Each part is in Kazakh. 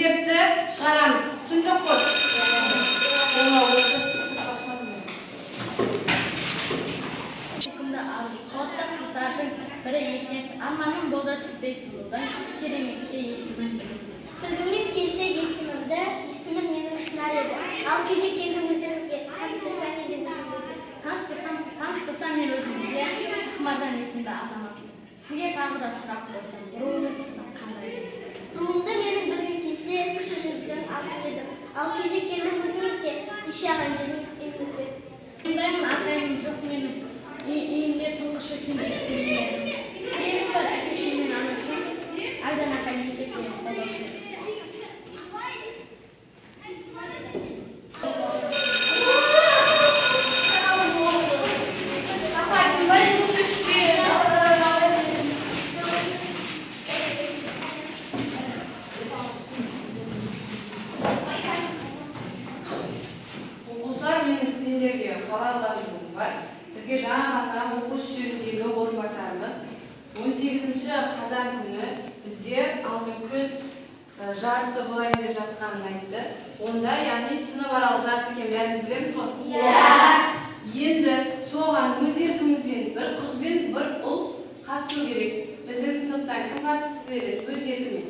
есепті шығарамыз. Түсіндік қой? Қалықта қыздардың бірі екенсің. Арманым болды сіздейсің. Одан кереметке есімін Білгіңіз келсе есімімді, есімім менің Шынар еді. Ал кезек келді өздеріңізге, таныстырсам едім өзімді. Таныстырсам мен өзімді, Шахмардан есімді азамат. Сізге тағы да сұрақ қойсам, руыңыз сіздің қандай еді? Руымды менің білгім келсе, кіші жүздің алтын едім. Ал кезек келді өзіңізге, неше ағайын едіңіз үйіңізде. Мұндаймын ағайыным жоқ менің. Үйімде тұңғышы кенжесі едім. Керім бар әкешім мен анашым, айдан апай мектепке бадаушым. Оқушылар, менің сендерге хабарласуым бар. Бізге жаңа ғана оқушы жөніндегі орынбасарымыз 18-ші қазан күні бізде алтын күз жарысы болайын деп жатқанын айтты. Онда, яғни сыныбаралық жарыс екен бәріміз білеміз ғой? Енді соған өз еркімізбен бір қыз бен бір ұл қатысу керек. Біздің сыныптан кім қатысып еді өз еркімен?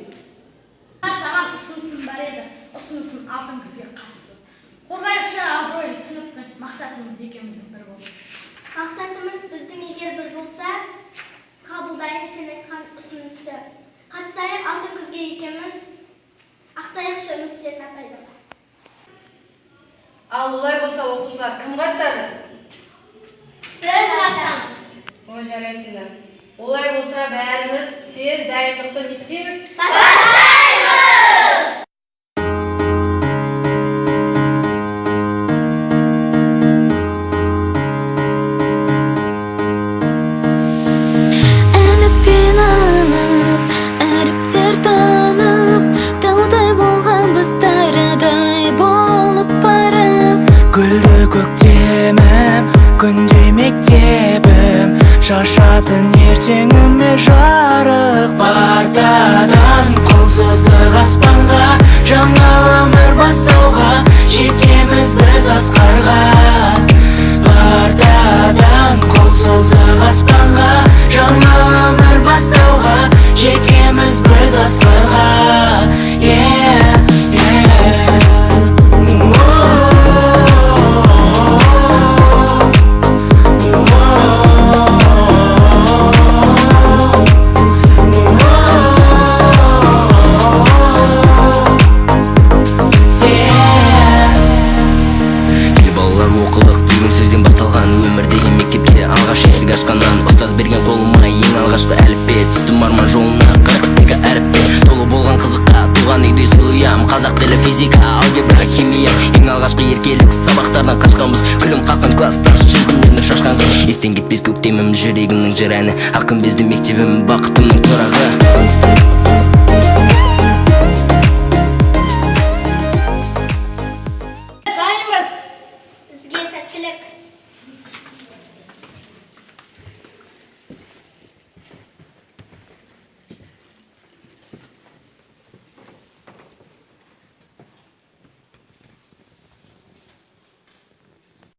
Саған ұсынысым бар еді. Ұсынысым алтын күзге қатысу. Қорғайықшы абыройын сыныптың мақсатымыз екеуміздің бір болсын. Мақсатымыз біздің егер бір болса, қабылдайын сен айтқан ұсынысты. Қатысайық алтын күзге екеуміз, ақтайықшы үмітсен апайды. Ал олай болса оқушылар кім қатысады? Біз қатысамыз. Ой, жарайсыңдар. Олай болса бәріміз тез дайындықты не істейміз? Гүлді көктемім, күнде мектебім, шашатын ертеңіме жарық бартадан. Құлсыздық аспанға, жаңа өмір бастауға, жетеміз біз асқарға. Бартадан құлсыздық аспанға, жаңа өмір бастауға, жетеміз біз асқарға. Ұстаз берген қолыма ең алғашқы әліппе, түстім арман жолына 42 әріппе. Толы болған қызыққа, туған үйде сыйлыям, қазақ тілі, физика, алгебра, химия. Ең алғашқы еркелік сабақтардан қашқанбыз, күлім қаққан класстар, жүзімнен шашқан қыз. Естен кетпес көктемім, жүрегімнің жыр әні, ақ күмбезді мектебім, бақытымның тұрағы.